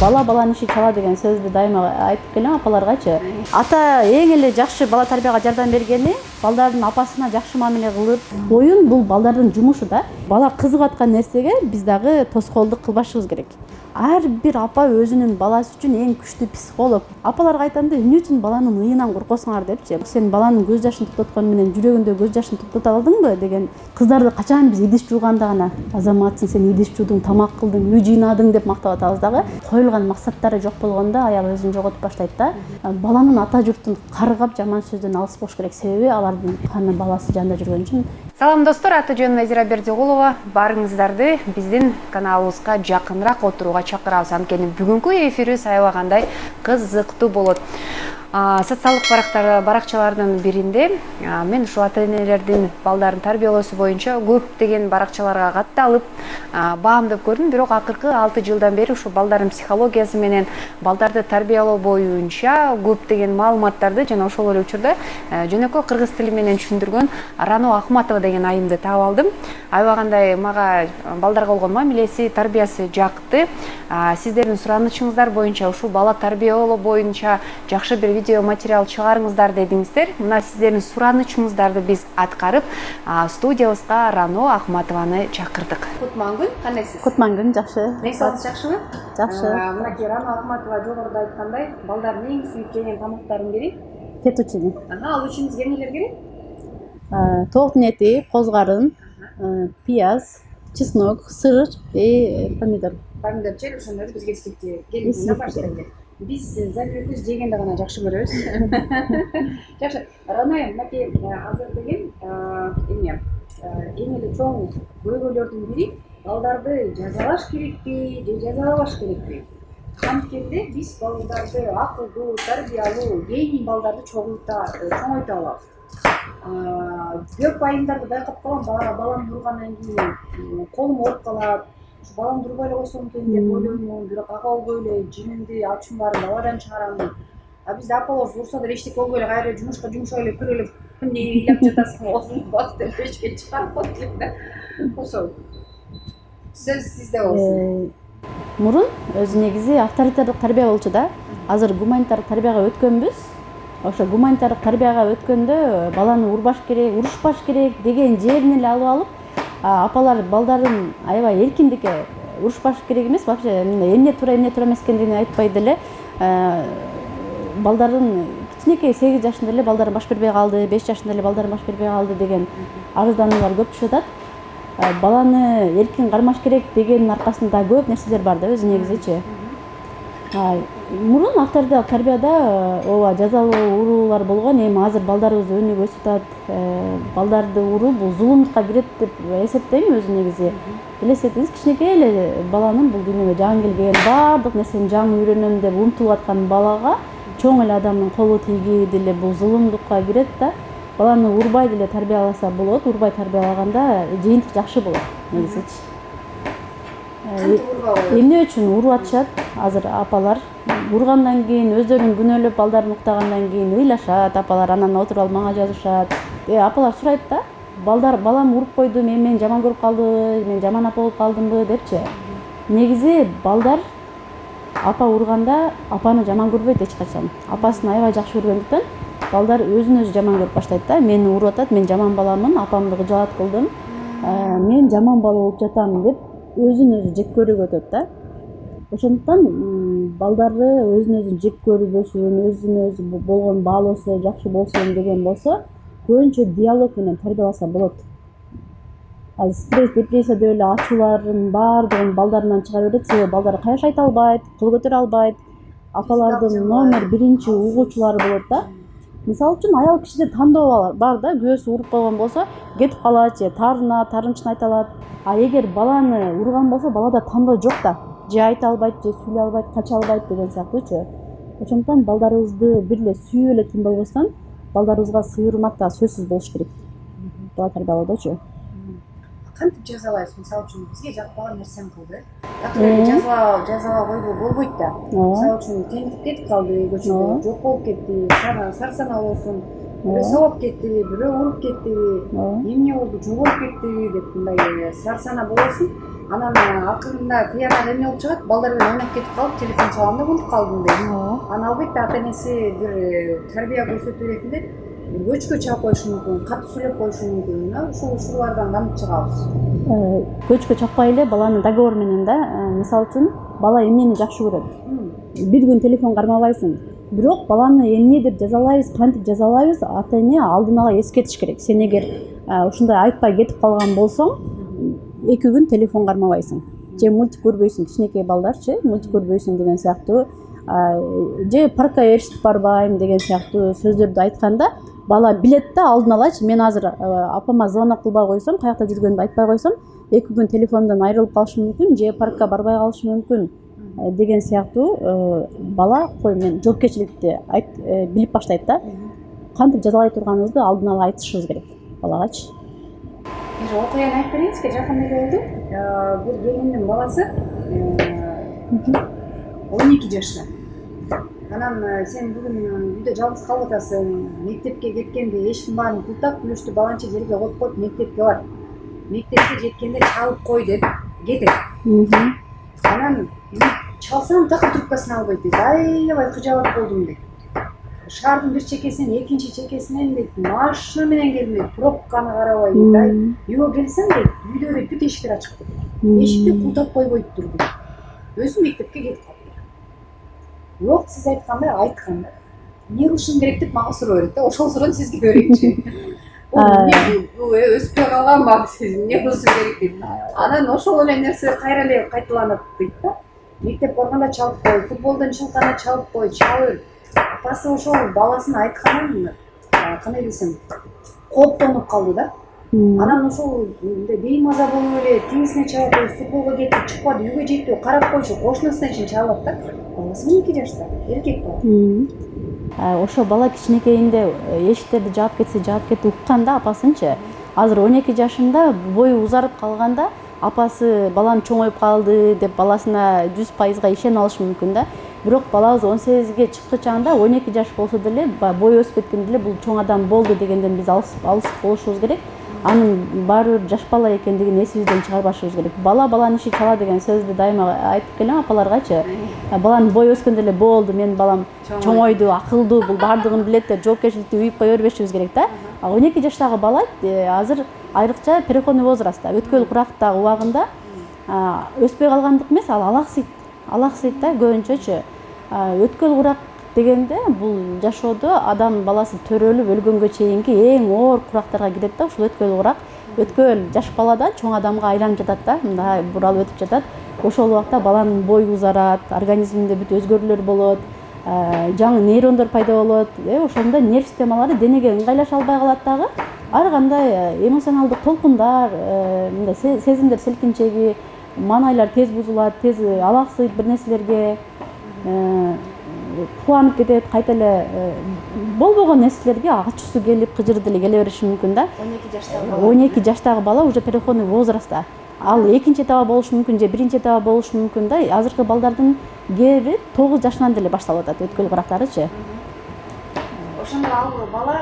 бала баланын иши чала деген сөздү дайыма айтып келем апаларгачы. Ата эң эле жакшы бала тарбияга жардам бергени балдардын апасына жакшы мамиле кылып, оюн бул балдардын жумушу да. Бала кызыгып аткан нерсеге биз дагы тоскоолдук кылбашыбыз керек. Ар бир апа өзүнүн баласы үчүн эң күчтүү психолог. Апаларга айтам да, эмне үчүн баланын ыйынан коркосуңар депчи. Сен баланын көз жашын токтоткон менен жүрөгүндө көз жашын токтото алдыңбы деген. Кыздарды качан биз идиш жууганда гана азаматсың, сен идиш жуудуң, тамак кылдың, үй жыйнадың деп мактап атабыз дагы. Коюлган максаттары жок болгондо аял өзүн жоготуп баштайт да. Баланын ата журтун каргап жаман сөздөн алыс болуш керек, себеби алардын каны баласы жанында жүргөн үчүн. Салам достор, аты жөнүм Назира Бердигулова. Барыңыздарды биздин каналыбызга жакыныраак отурууга чакырабыз. Анткени бүгүнкү эфирибиз аябагандай кызыктуу болот. Социалдык баракчалардын биринде мен ушул ата-энелердин балдарын тарбиялоосу боюнча көптөгөн баракчаларга катталып баамдап көрдүм. Бирок акыркы 6 жылдан бери ушул балдардын психологиясы менен балдарды тарбиялоо боюнча көптөгөн маалыматтарды жана ошол эле учурда жөнөкөй кыргыз тили менен түшүндүргөн Рано Ахматова деген айымды таап алдым. Аябагандай мага балдарга болгон мамилеси, тарбиясы жакты. Сиздердин суранычыңыздар боюнча ушул бала тарбиялоо боюнча жакшы бир видео материал чыгарыңыздар дедиңиздер. Мына сиздердин суранычыңыздарды биз аткарып, студиябызга Рано Ахматованы чакырдык. Кутман күн, кандайсыз? Кутман күн, жакшы. Нейсаңыз жакшыбы? Жакшы. Мынакей Рано Ахматова жогоруда айткандай, балдардын эң сүйүп жеген тамактарынын бири Фетучини. Ал үчүңүзгө эмнелер керек? Токтун эти, козгарын, пияз, чеснок, сыр и помидор. Помидор чек ошондорду бизге эскертип келдиңиз баштайбыз. Биз замёркүз жегенди гана жакшы көрөбүз. Жакшы. Рано мынакей азыр деген эң эле чоң көйгөйлөрдүн бири балдарды жазалаш керекпи же жазалабаш керекпи? Анткенде биз балдарды акылдуу, тарбиялуу, гений балдарды чоңойто алабыз. Көп айымдарды байкап калам, балам ургандан кийин колум ооруп калат. Баламды урбай эле койсом экен деп ойлоймун, бирок ага болбой эле жимимди, ачым баарын абадан чыгарамын. Бизде апалар урса деле эчтеке болбой эле кайра жумушка жумшай эле кире эле эмне ыйлап жатасың, оозуңду бас деп печке чыгарып коет элем да. Ошол. Сөз сизде болсун. Мурун өзү негизи авторитардык тарбия болчу да. Азыр гуманитардык тарбияга өткөнбүз. Ошо гуманитардык тарбияга өткөндө баланы урбаш керек, урушпаш керек деген жерин эле алып апалар балдарын аябай эркиндикке урушпаш керек эмес, вообще эмне туура эмес экендигин айтпай деле балдардын кичинекей 8 жашында эле балдарым баш бербей калды, 5 жашында эле балдарым баш бербей калды деген арыздануулар көп түшүп атат. Баланы эркин кармаш керек дегенин аркасында көп нерселер бар да өзү негизичи. Мурун авторитардык тарбияда ооба жазалоо, уруулар болгон, эми азыр балдарыбыз өнүгүп өсүп атат. Балдарды уруу бул зулумдукка кирет деп эсептейм өзү негизи. Элестетиңиз, кичинекей эле баланын бул дүйнөгө жаңы келген, баардык нерсени жаңы үйрөнөм деп умтулуп аткан балага чоң эле адамдын колу тийги деле бул зулумдукка кирет да. Баланы урбай деле тарбияласа болот, урбай тарбиялаганда жыйынтык жакшы болот негизичи. Эмне үчүн уруп атышат азыр апалар? Ургандан кийин өздөрүн күнөөлөп балдарын уктагандан кийин ыйлашат, апалар анан отуруп алып мага жазышат. Апалар сурайт да, балам уруп койду, мени жаман көрүп калдыбы, мен жаман апа болуп калдымбы депчи. Негизи балдар апа урганда апаны жаман көрбөйт эч качан. Апасын аябай жакшы көргөндүктөн балдар өзүн өзү жаман көрүп баштайт да. Мени уруп атат, мен жаман баламын, апамды кыжаат кылдым, мен жаман бала болуп жатам деп өзүн өзү жек көрүүгө өтөт да. Ошондуктан балдарды өзүн өзү жек көрүп өсүүн, өзүн өзү болгон баалоосу жакшы болсун деген болсо, көбүнчө диалог менен тарбияласа болот. Стресс, депрессия деп эле ачуулардын баардыгын балдарынан чыгара берет, себеби балдар каяш айта албайт, кол көтөрө албайт. Апалардын номер 1 угуучулары болот да. Мисалы үчүн аял кишиде тандоо бар да, күйөөсү уруп койгон болсо, кетип калат же тарынычын айта алат. Эгер баланы урган болсо, балада тандоо жок да. Же айта албайт, же сүйлөй албайт, кача албайт деген сыяктуучу. Ошондуктан балдарыбызды бир эле сүйүп эле тынбайбастан, балдарыбызга сый урмат да сөзсүз болуш керек. Бала тарбиялоодочу. Кантип жазалайсыз? Мисалы үчүн бизге жакпаган нерсени кылды. Жазала койбой болбойт да. Мисалы үчүн тентип кетип калды, көчөдө жок болуп кетти, сарсана болсун. бирөө сабап кеттиби, бирөө уруп кеттиби, эмне болду, жоголуп кеттиби деп мындай сарсана болосуң. Анан акырында тыянак эмне болуп чыгат, балдар менен ойноп кетип калып, телефон чалаганда унутуп калдым дейт. Анан албетте ата-энеси бир тарбия көрсөтүү иретинде бир көчкө чыгып коюшу мүмкүн, катуу сүйлөп коюшу мүмкүн. Мына ушул ушулардан канып чыгабыз. Көчкө чаппай эле баланы договор менен да, мисалы үчүн бала эмнени жакшы көрөт. Бир күн телефон кармабайсың. Бирок баланы эмне деп жазалайбыз, кантип жазалайбыз, ата-эне алдын ала эскертиш керек. Сен эгер ушундай айтпай кетип калган болсоң, 2 күн телефон кармабайсың. Же мультик көрбөйсүң, кичинекей балдарчы, мультик көрбөйсүң деген сыяктуу, же паркка ээрчитип барбайм деген сыяктуу сөздөрдү айтканда, бала билет да алдын алачы, мен азыр апама звонок кылбай койсом, каякта жүргөнүмдү айтпай койсом, 2 күн телефондон айрылып калышым мүмкүн, же паркка барбай калышым мүмкүн деген сыяктуу бала кой мен жоопкерчиликти билип баштайт да. Кантип жазалай турганыбызды алдын ала айтышыбыз керек балагачы. Бир окуяны айтып берейин сизге, жакында эле болду. Бир келиндин баласы 12 жашта. Анан сен бүгүн үйдө жалгыз калып атасың, мектепке кеткенде эшиктин баарын култап, күлүштү баланча жерге коюп коюп мектепке бар. Мектепке жеткенде чалып кой деп кетет. Анан чалсам такыр трубкасын албайт дейт. Аябай кыжалат болдум дейт. Шаардын бир чекесинен экинчи чекесинен дейт, машина менен келдим дейт, пробканы карабай дейт. Үйгө келсем дейт, үйдө дейт бүт эшиктер ачык дейт. Эшикти култап койбойтур дейт. Өзү мектепке кетип калды. Yok siz aytkanda ne kılışım gerek deyip bana soru öğretti. Ошол суроону сизге берейинчи. Бул өспөй калган бак сиз эмне кылышым керек дейт. Анан ошол эле нерсе кайра эле кайталанат дейт да. Мектеп барганда чалып кой, футболдон чыкканда чалып кой, чабыр. Апасы ошол баласына айтканын кандай десем, кооптонуп калды да. Анан ошол беймаза болуп эле тигизине чабат, футболго кетти, чыкпады, үйгө жетти, карап койчу, кошунасына чейин чабат да. Баласы 12 жашта, эркек бала. Ошо бала кичинекейинде эшиктерди жаап кетти укканда апасынчы. Азыр 12 жашында бою узарып калганда апасы баланы чоңоюп калды деп баласына 100% ишене алышы мүмкүн да. Бирок балабыз 18ге чыккан чагында 12 жаш болсо деле, бою өсүп кеткенде деле бул чоң адам болду дегенден биз алыс болушубуз керек. Анын баары бир жаш бала экендигин эсибизден чыгарбашыбыз керек. Бала баланын иши чала деген сөздү дайыма айтып келем апаларгачы. Баланын бою өскөндө эле болду, менин балам чоңойду, акылдуу, бул баардыгын билет деп жоопкерчиликти үйүп кое бербешибиз керек да. 12 жаштагы бала азыр айрыкча переходный возрастта, өткөл курактагы убагында өспөй калгандык эмес, ал алаксыйт да көбүнчөчү. Өткөл курак дегенде бул жашоодо адам баласы төрөлүп өлгөнгө чейинки эң оор курактарга кирет да. Ушул өткөл курак, өткөл жаш баладан чоң адамга айланып жатат да, мындай буралып өтүп жатат. Ошол убакта баланын бою узарат, организминде бүт өзгөрүүлөр болот, жаңы нейрондор пайда болот. Ошондо нерв системалары денеге ыңгайлаша албай калат дагы. Ар кандай эмоционалдык толкундар, мындай сезимдер селкинчеги, маанайлар тез бузулат, тез алаксыйт бир нерселерге, кубанып кетет, кайта эле болбогон нерселерге ачуусу келип, кыжыры деле келе бериши мүмкүн да. 12 жаштагы бала уже переходный возрастта. Ал экинчи этабы болушу мүмкүн, же биринчи этабы болушу мүмкүн да. Азыркы балдардын кээби 9 жашынан деле башталып атат өткөл курактарычы. Ошондо ал бала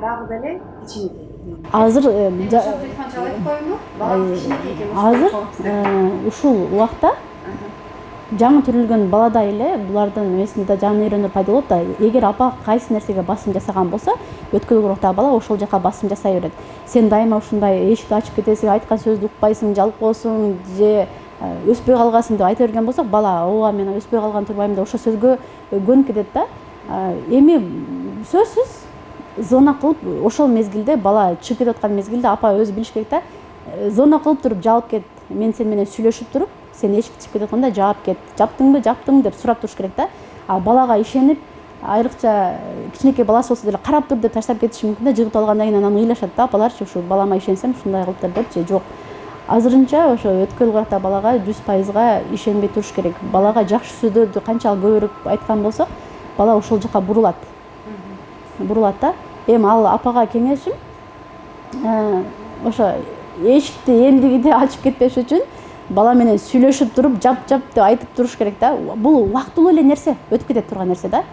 дагы деле кичинекей. Азыр телефон чалып коюму? Бала кичинекей экен. Азыр ушул убакта жаңы төрөлгөн баладай эле булардын эмесинде жаңы нейрондор пайда болот да. Эгер апа кайсы нерсеге басым жасаган болсо, өткөл курактагы бала ошол жака басым жасай берет. Сен дайыма ушундай эшикти ачып кетесиң, айткан сөздү укпайсың, жалкоосуң, же өспөй калгансың деп айта берген болсок, бала ооба мен өспөй калган турбайм деп ошол сөзгө көнүп кетет да. Эми сөзсүз зона кылып ошол мезгилде бала чыгып кетип аткан мезгилде апа өзү билиш керек да. Зона кылып туруп жалып кет. Мен сен менен сүйлөшүп туруп, сен эшикти чыгып кетип атканда жаап кет. Жаптыңбы деп сурап туруш керек да. Балага ишенип, айрыкча кичинекей баласы болсо деле карап тур деп таштап кетиши мүмкүн да. Жыгып алгандан кийин анан ыйлашат да апаларчы, ушу балама ишенсем ушундай кылыптыр депчи. Жок. Азырынча ошо өткөл куракта балага 100% ишенбей туруш керек. Балага жакшы сөздөрдү канчалык көбүрөөк айткан болсок, бала ошол жака бурулат да. Эми ал апага кеңешим ошо эшикти эмдигиде ачып кетпеш үчүн бала менен сүйлөшүп туруп, жап деп айтып туруш керек да. Бул убактылуу эле нерсе, өтүп кетет турган нерсе да.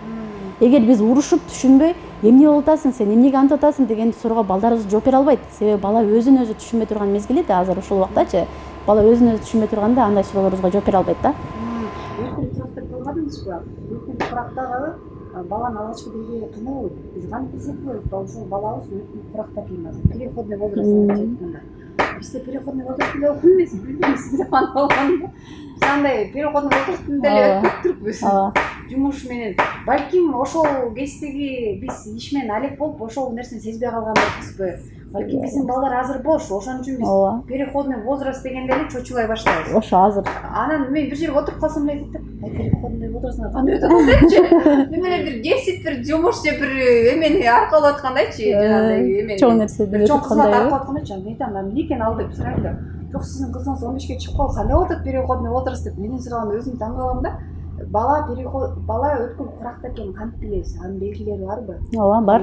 эгер биз урушуп түшүнбөй эмне болуп атасың сен эмнеге антип атасың дегенди суроого балдарыбыз жооп бере албайт. Себеби бала өзүн өзү түшүнбөй турган мезгили да азыр ушул убактачы бала өзүн өзү түшүнбөй турганда андай суроолорубузга жооп бере албайт да. Өткүн курактап калбадыңызбы? Өткүн курактагы баланын алгачкы белгилери кандай болот? Биз кантип эсептейбиз? Ошол балабыз өткүн куракта экен азыр. Переходный возраст деп айтканда. Бизде переходный возраст деле окун эмес, билбеймиз заман болгондо. Биз андай переходный возрасттын деле өтүп туруппуз. Жумуш менен. Балким ошол кездеги биз иш менен алек болуп ошол нерсени сезбей калганбызбы? Балким биздин балдар азыр бош, ошон үчүн биз переходный возраст дегенде эле чочулай баштайбыз. Ошо азыр. Анан мен бир жерге отуруп калсам эле айтат да, переходный возрастына кандай өтүп атат депчи. Немелердир кесип бир жумуш же бир эмени аркалап аткандайчы, жанагы эмени. Чоң нерседи чоң кызмат аркалап аткандайчы. Мен айтам, эмне экен ал деп сурайм да. Жок, сиздин кызыңыз 15ге чыгып калды, кандай болуп атат переходный возраст деп менен сураганда өзүм таң калам да. Бала өткүн куракта экенин кантип билебиз? Анын белгилери барбы? Ооба, бар.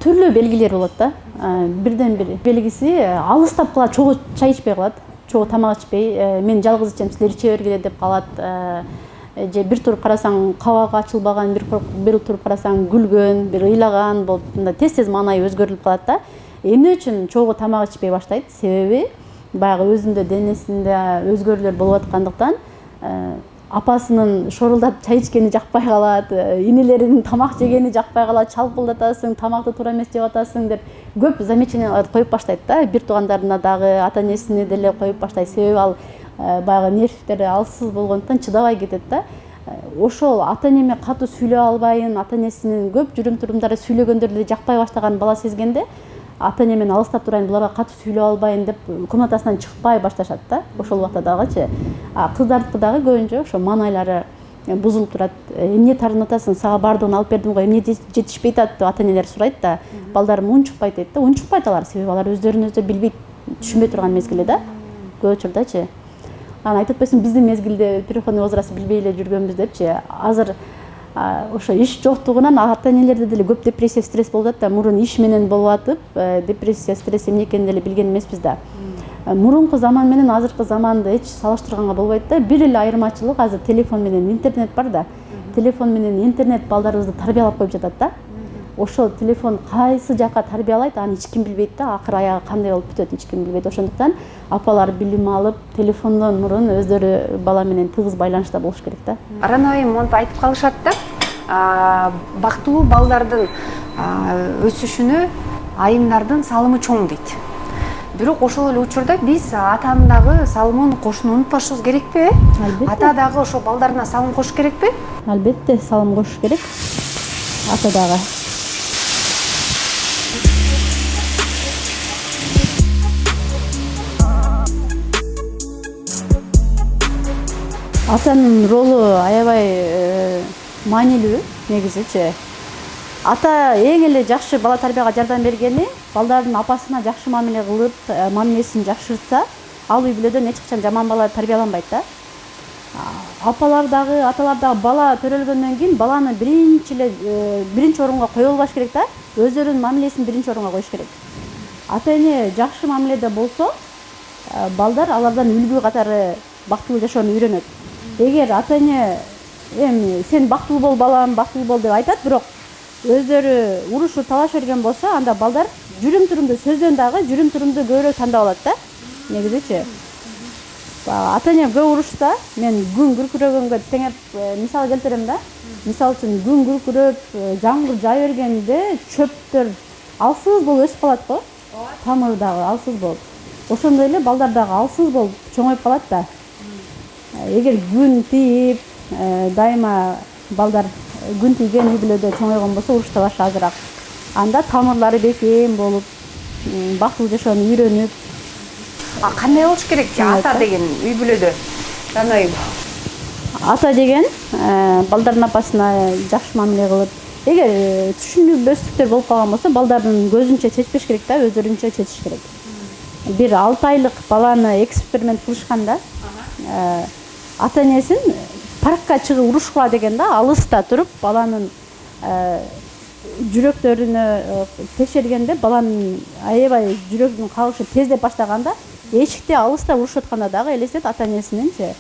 Түрлүү белгилер болот да. Бирден бир белгиси алыстап калат, чогуу чай ичпей калат, чогуу тамак ичпей, мен жалгыз ичем, силер иче бергиле деп калат. Же бир туруп карасаң кабагы ачылбаган, бир туруп карасаң күлгөн, бир ыйлаган болуп, мындай тез маанайы өзгөрүлүп калат да. Эмне үчүн чогуу тамак ичпей баштайт? Себеби баягы өзүндө денесинде өзгөрүүлөр болуп аткандыктан апасынын шорулдап чай ичкени жакпай калат, инелеринин тамак жегени жакпай калат, чалкылдатасың, тамакты туура эмес жеп атасың деп көп замечанияларды коюп баштайт да. Бир туугандарына дагы, ата энесине деле коюп баштайт. Себеби ал баягы нервтери алсыз болгондуктан чыдабай кетет да. Ошол ата энеме катуу сүйлөй албайын, ата энесинин көп жүрүм-турумдары сүйлөгөндөрдү жакпай баштаган бала сезгенде ата эне менен алыстап турайын, буларга катуу сүйлөй албайын деп комнатасынан чыкпай башташат да. Ошол убакта дагычы. Кыздардыкы дагы көбүнчө ошо маанайлары бузулуп турат. Эмне тартынып атасың, сага бардыгын алып бердим го, эмне жетишпей атат деп ата энелер сурайт да. Балдарым унчукпайт дейт да. Унчукпайт алар, себеби алар өздөрүн өздөрү билбейт, түшүнбөй турган мезгили да. Көп учурдачы. Анан айтып атпайсың, биздин мезгилде переходный возраст билбей эле жүргөнбүз депчи. Азыр ошо иш жоктугунан ата энелерде деле көп депрессия, стресс болуп атат да. Мурун иш менен болуп атып, депрессия, стресс эмне экенин деле билген эмеспиз да. Мурунку заман менен азыркы заманды эч салыштырганга болбойт да. Бир эле айырмачылык азыр телефон менен интернет бар да. Телефон менен интернет балдарыбызды тарбиялап коюп жатат да. Ошол телефон кайсы жакка тарбиялайт, аны эч ким билбейт да. Акыр аягы кандай болуп бүтөт эч ким билбейт. Ошондуктан апалар билим алып, телефондон мурун өздөрү бала менен тыгыз байланышта болуш керек да. Рана айым монтип айтып калышат да. Бактылуу балдардын өсүшүнө айымдардын салымы чоң дейт. Бирок ошол эле учурда биз атанын дагы салымын кошууну унутпашыбыз керекпи? Ата дагы ошо балдарына салым кошуш керекпи? Албетте салым кошуш керек. Ата дагы. Атанын ролу аябай маанилүү негизичи. Ата эң эле жакшы бала тарбияга жардам бергени, балдардын апасына жакшы мамиле кылып, мамилесин жакшыртса, ал үй бүлөдөн эч качан жаман бала тарбияланбайт да. Апалар дагы, аталар дагы бала төрөлгөндөн кийин баланы биринчи орунга кое албаш керек да. Өздөрүнүн мамилесин биринчи орунга коюш керек. Ата эне жакшы мамиледе болсо, балдар алардан үлгү катары бактылуу жашоону үйрөнөт. Эгер ата эне эми сен бактылуу бол балам, бактылуу бол деп айтат, бирок өздөрү урушуп талашып берген болсо, анда балдар жүрүм-турумду сөздөн дагы жүрүм-турумду көбүрөөк тандап алат да. Негизичи. Ата эне көп урушса, мен күн күркүрөгөнгө теңеп мисал келтирем да. Мисал үчүн күн күркүрөп, жамгыр жаа бергенде чөптөр алсыз болуп өсүп калат го. Тамыры дагы алсыз болуп. Ошондой эле балдар дагы алсыз болуп чоңоюп калат да. Эгер күн тийип, дайыма балдар күн тийген үй бүлөдө чоңойгон болсо, уруш талаш азыраак. Анда тамырлары бекем болуп, бактылуу жашоону үйрөнүп. Кандай болуш керек ата деген үй бүлөдө? Ата деген балдардын апасына жакшы мамиле кылып, эгер түшүнбөстүктөр болуп калган болсо, балдардын көзүнчө чечпеш керек да, өздөрүнчө чечиш керек. Бир 6 айлык баланы эксперимент кылышканда, ата энесин паркка чыгып урушкула деген да, алыста туруп баланын жүрөктөрүнө текшергенде, баланын аябай жүрөгүнүн кагышы тездеп баштаганда, эшикте алыста урушуп атканда дагы элестет ата энесининчи.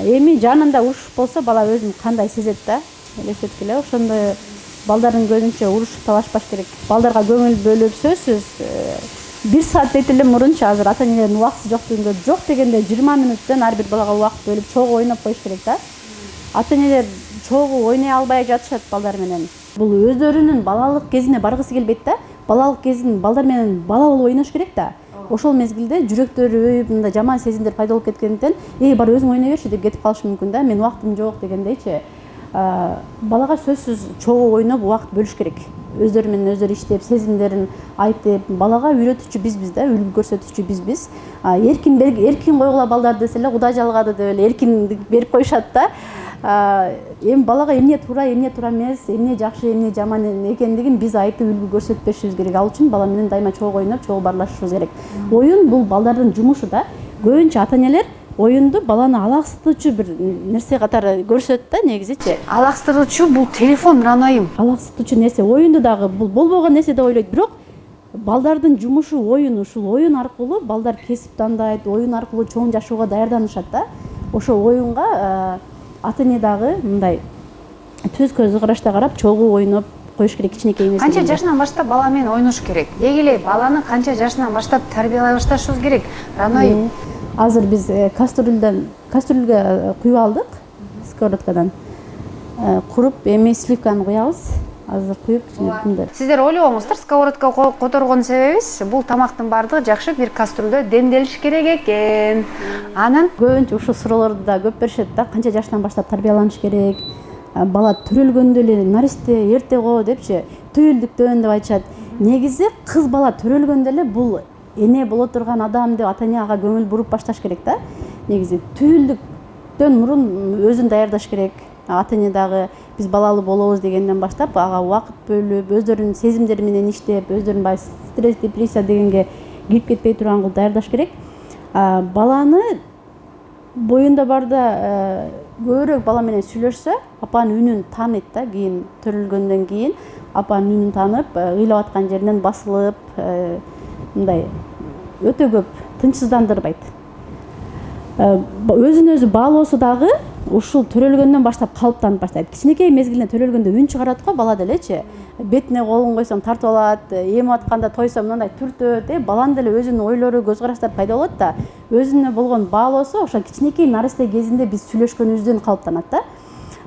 Эми жанында уруш болсо, бала өзүн кандай сезет да. элестеткиле ошондой балдардын көзүнчө урушуп талашпаш керек. Балдарга көңүл бөлүп сөзсүз 1 саат дейт эле мурунчу азыр ата энелердин убакыты жоктугунда жок дегенде 20 мүнөттөн ар бир балага убакыт бөлүп чогуу ойноп коюш керек да. Ата энелер чогуу ойной албай жатышат балдар менен. Бул өздөрүнүн балалык кезине баргысы келбейт да. Балалык кезин балдар менен бала болуп ойнош керек да. Ошол мезгилде жүрөктөрү мындай жаман сезимдер пайда болуп кеткенден, бар өзүң ойной берчи деп кетип калышы мүмкүн да. Мен убактым жок дегендейчи. Балага сөзсүз чогуу ойноп убакыт бөлүш керек. Өздөрү менен өздөрү иштеп, сезимдерин айтып, балага үйрөтүүчү бизбиз да, үлгү көрсөтүүчү бизбиз. Эркин койгула балдар десе эле Кудай жалгады деп эле эркиндик берип коюшат да. Эми балага эмне туура, эмне туура эмес, эмне жакшы, эмне жаман экендигин биз айтып үлгү көрсөтпөшүбүз керек. Ал үчүн бала менен дайыма чогуу ойноп, чогуу баарлашышыбыз керек. Оюн бул балдардын жумушу да. Көбүнчө ата энелер оюнду баланы алаксытуучу бир нерсе катары көрсөт да негизичи. Алаксытуучу бул телефон ранайым. Алаксытуучу нерсе оюнду дагы бул болбогон нерсе деп ойлойт, бирок балдардын жумушу оюн, ушул оюн аркылуу балдар кесип тандайт, оюн аркылуу чоң жашоого даярданышат да. Ошо оюнга ата эне дагы мындай төз көз карашта карап чогуу ойноп коюш керек кичинекей эмес. Канча жашынан баштап бала менен ойнош керек? Деги эле баланы канча жашынан баштап тарбиялай башташыбыз керек? Ранайым. Азыр биз кастрюльгө куюп алдык, сковородкадан. Куруп, эми сливканы куябыз. Азыр куюп мындай. Сиздер ойлобоңуздар, сковородкага которгон себебибиз бул тамактын баардыгы жакшы бир кастрюльдө демделиш керек экен. Анан көбүнчө ушул суроолорду да көп беришет да, канча жашынан баштап тарбияланыш керек. Бала төрөлгөндө эле наристе эрте го депчи, түйүлдүктөн деп айтышат. Негизи кыз бала төрөлгөндө эле бул эне боло турган адам деп ата эне ага көңүл буруп башташ керек да. Негизи түйүлдүктөн мурун өзүн даярдаш керек. Ата эне дагы биз балалуу болобуз дегенден баштап ага убакыт бөлүп, өздөрүнүн сезимдери менен иштеп, өздөрүн баягы стресс, депрессия дегенге кирип кетпей турган кылып даярдаш керек. Баланы боюнда барда көбүрөөк бала менен сүйлөшсө, апанын үнүн тааныйт да, кийин төрөлгөндөн кийин апанын үнүн таанып, ыйлап аткан жеринен басылып, мындай өтө көп тынчсыздандырбайт. Өзүн өзү баалоосу дагы ушул төрөлгөндөн баштап калыптанып баштайт. Кичинекей мезгилинде төрөлгөндө үн чыгарат го бала делечи. Бетине колун койсоң тартып алат, эми атканда тойсо мындай түртөт, баланын деле өзүнүн ойлору, көз караштары пайда болот да. Өзүнө болгон баалоосу ошо кичинекей наристе кезинде биз сүйлөшкөнүбүздөн калыптанат да.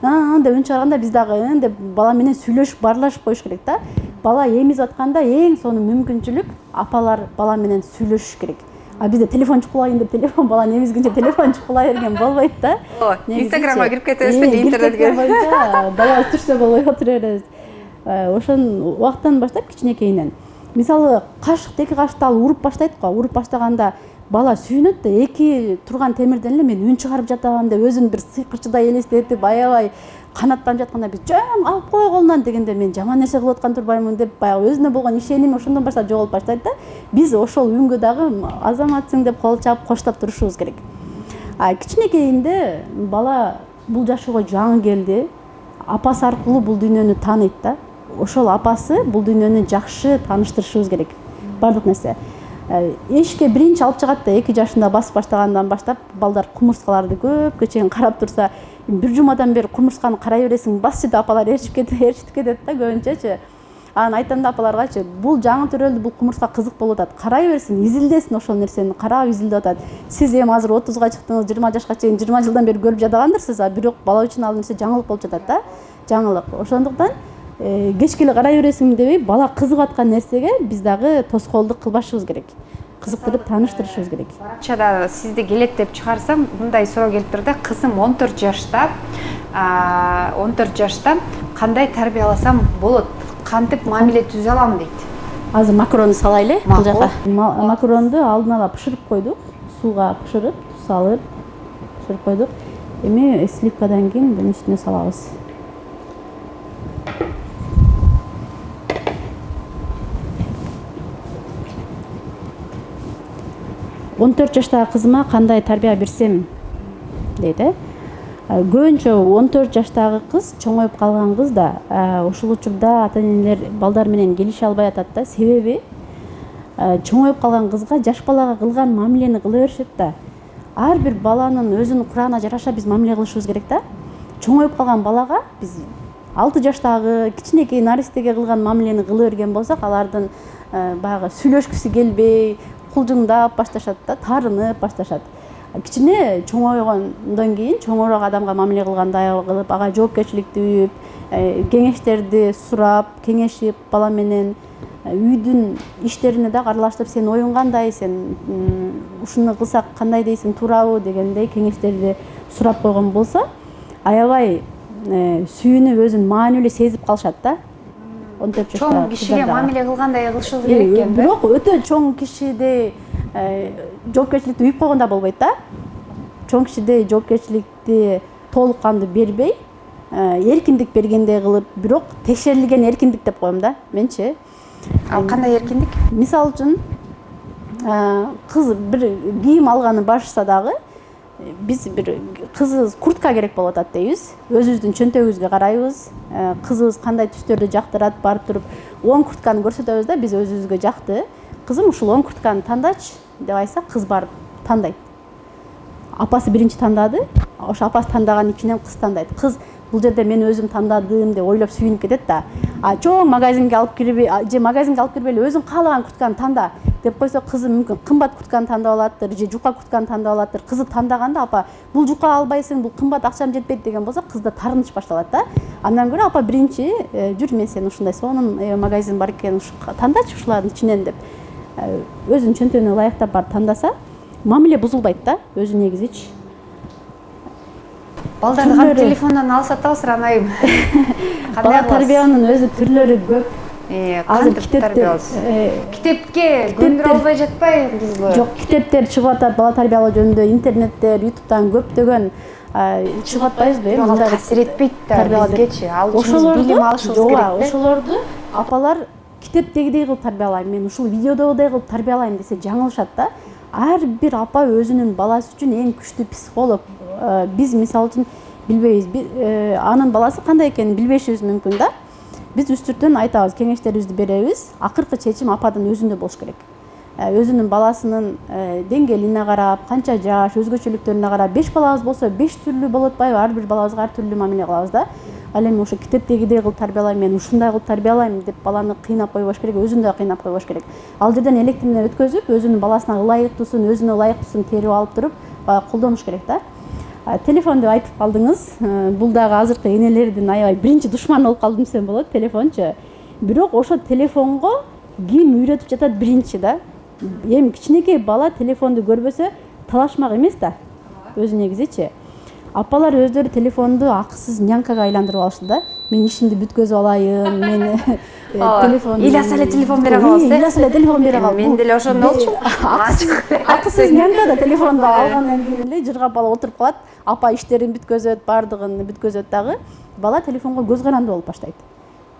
Деп үн чыгарганда биз дагы деп бала менен сүйлөшүп баарлашып коюш керек да. Бала эмизип атканда эң сонун мүмкүнчүлүк апалар бала менен сүйлөшүш керек. Бизде телефон чукулайын деп телефон баланы эмизгенче телефон чукулай берген болбойт да. Инстаграмга кирип кетебизби, интернетке. Бала түшсө болбой отура беребиз. Ошон убактан баштап кичинекейинен. Мисалы кашык, эки кашыкты алып уруп баштайт го. Уруп баштаганда бала сүйүнөт да, эки турган темирден эле мен үн чыгарып жатам деп өзүн бир сыйкырчыдай элестетип, аябай канаттанып жатканда биз жөн алып кой колунан дегенде мен жаман нерсе кылып аткан турбаймын деп баягы өзүнө болгон ишеними ошондон баштап жоголуп баштайт да. Биз ошол үнгө дагы азаматсың деп кол чаап коштоп турушубуз керек. Кичинекейинде бала бул жашоого жаңы келди. Апасы аркылуу бул дүйнөнү тааныйт да. Ошол апасы бул дүйнөнү жакшы тааныштырышыбыз керек. Бардык нерсе. Эшикке биринчи алып чыгат да, 2 жашында басып баштагандан баштап балдар кумурскаларды көпкө чейин карап турса, бир жумадан бери кумурсканы карай бересиң, басчы деп апалар ээрчитип кетет да көбүнчөчү. Анан айтам да апаларгачы, бул жаңы төрөлдү, бул кумурска кызык болуп атат. Карай берсин, изилдесин ошол нерсени, карап изилдеп атат. Сиз эми азыр 30га чыктыңыз, 20 жашка чейин 20 жылдан бери көрүп жатагандырсыз, бирок бала үчүн ал нерсе жаңылык болуп жатат да. Жаңылык. Ошондуктан кечке эле карай бересиң дебей, бала кызыгып аткан нерсеге биз дагы тоскоолдук кылбашыбыз керек. Кызыктырып тааныштырышыбыз керек. Баракчада сизди келет деп чыгарсам, мындай суроо келип турду. Кызым 14 жашта. 14 жашта кандай тарбияласам болот? Кантип мамиле түзө алам дейт. Азыр макаронду салайлы бул жака. Макаронду алдын ала бышырып койдук. Сууга бышырып, туз салып бышырып койдук. Эми сливкадан кийин бунун үстүнө салабыз. Он 14 жаштагы кызыма кандай тарбия берсем дейт. Көбүнчө 14 жаштагы кыз, чоңоюп калган кыз да ушул учурда ата энелер балдар менен келише албай атат да. Себеби чоңоюп калган кызга жаш балага кылган мамилени кыла беришет да. Ар бир баланын өзүнүн курагына жараша биз мамиле кылышыбыз керек да. Чоңоюп калган балага биз 6 жаштагы кичинекей наристеге кылган мамилени кыла берген болсок, алардын баягы сүйлөшкүсү келбей, кулжуңдап башташат да, тарынып башташат. Кичине чоңойгондон кийин чоңойрок адамга мамиле кылгандай кылып, ага жоопкерчиликти үйүп, кеңештерди сурап, кеңешип, бала менен үйдүн иштерине да аралашып, сен оюң кандай, сен ушуну кылсак кандай дейсиң, туурабы дегендей кеңештерди сурап койгон болсо, аябай сүйүнүп өзүн маанилүү сезип калышат да. 14 жаштагы чоң кишиге мамиле кылгандай кылышыбыз керек экен да. Бирок өтө чоң кишидей жоопкерчиликти үйүп койгондо болбойт да. Чоң кишидей жоопкерчиликти толук кандуу бербей, эркиндик бергендей кылып, бирок текшерилген эркиндик деп коем да, менчи. Ал кандай эркиндик? Мисалы үчүн, кыз бир кийим алганы башса дагы, биз бир кызыбыз куртка керек болуп атат дейбиз. Өзүбүздүн чөнтөгүбүзгө карайбыз. Кызыбыз кандай түстөрдү жактырат, барып туруп 10 куртканы көрсөтөбүз да, биз өзүбүзгө жакты. Кызым ушул 10 куртканы тандачы деп айтса, кыз барып тандайт. Апасы биринчи тандады, ошо апасы тандаган ичинен кыз тандайт. Кыз бул жерде мен өзүм тандадым деп ойлоп сүйүнүп кетет да. Чоң магазинге алып кирбей, же магазинге алып кирбей эле өзүң каалаган куртканы танда деп койсо, кызы мүмкүн кымбат куртканы тандап алаттыр, же жука куртканы тандап алаттыр. Кызы тандаганда, апа, бул жука албайсың, бул кымбат, акчам жетпейт деген болсо, кызда тарыныш башталат да. Андан көрө апа биринчи жүр, мен сени ушундай сонун магазин бар экен, тандачы ушулардын ичинен деп өзүнүн чөнтөгүнө ылайыктап барып тандаса, мамиле бузулбайт да, өзү негизичи. Балдарды кантип телефондон алса атабыздар анайым. Бала тарбиянын өзү түрлөрү көп. Кантип тарбиялайсыз? Китепке көндүрө албай жатпайбызбы? Жок, китептер чыгып атат бала тарбиялоо жөнүндө, интернеттер, YouTube'дан көптөгөн чыгып атпайбызбы? Ал таасир этпейт да бизгечи. Ал үчүн билим алышыбыз керек да. Ошолорду апалар китептегидей кылып тарбиялайм, мен ушул видеодогудей кылып тарбиялайм десе жаңылышат да. Ар бир апа өзүнүн баласы үчүн эң күчтүү психолог. Биз мисалы үчүн билбейбиз, анын баласы кандай экенин билбешибиз мүмкүн да. Биз үстүртөн айтабыз, кеңештерибизди беребиз. Акыркы чечим ападын өзүндө болуш керек. Өзүнүн баласынын деңгээлине карап, канча жаш, өзгөчөлүктөрүнө карап, 5 балабыз болсо 5 түрлүү болуп атпайбы? Ар бир балабызга ар түрлүү мамиле кылабыз да. Ал эми ошо китептегидей кылып тарбиялайм, мен ушундай кылып тарбиялайм деп баланы кыйнап койбош керек, өзүн да кыйнап койбош керек. Ал жерден электринден өткөзүп, өзүнүн баласына ылайыктуусун, өзүнө ылайыктуусун терип алып туруп, колдонуш керек да. Телефон деп айтып калдыңыз. Бул дагы азыркы энелердин аябай биринчи душманы болуп калдым десем болот, телефончу. Бирок ошо телефонго ким үйрөтүп жатат биринчи да. Эми кичинекей бала телефонду көрбөсө талашмак эмес да. Өзү негизичи. Апалар өздөрү телефонду акысыз нянкага айландырып алышты да. Мен ишимди бүткөзүп алайын, мен телефон Ыйласа эле телефон бере калабыз. Ыйласа эле телефон бере калып. Мен деле ошондой болчумун. Акысыз нянка да телефонду алгандан кийин эле жыргап алып отуруп калат. Апа иштерин бүткөзөт, бардыгын бүткөзөт дагы. Бала телефонго көз каранды болуп баштайт.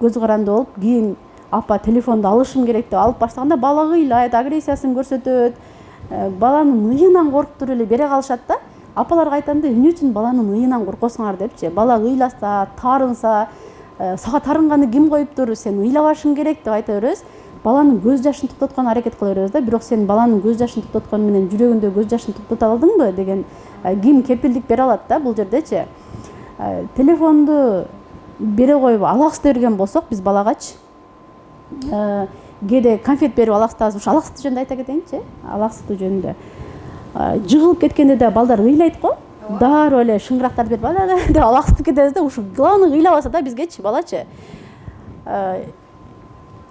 Көз каранды болуп, кийин апа телефонду алышым керек деп алып баштаганда бала ыйлайт, агрессиясын көрсөтөт. Баланын ыйынан коркуп туруп эле бере калышат да. Апаларга айтам да, эмне үчүн баланын ыйынан коркосуңар депчи. Бала ыйласа, тарынса, сага тарынганы ким коюптур, сен ыйлабашың керек деп айта беребиз. Баланын көз жашын токтотконго аракет кыла беребиз да. Бирок сен баланын көз жашын токтоткон менен жүрөгүндө көз жашын токтото алдыңбы деген ким кепилдик бере алат да бул жердечи. Телефонду бере коюп алаксыта берген болсок, биз балагачы кээде конфет берип алаксытабыз. Ушу алаксытуу жөнүндө айта кетейинчи. Алаксытуу жөнүндө. Жыгылып кеткенде да балдар ыйлайт го. Дароо эле шыңгырактарды берип деп алаксытып кетебиз да. Ушу главный ыйлабаса да бизгечи балачы.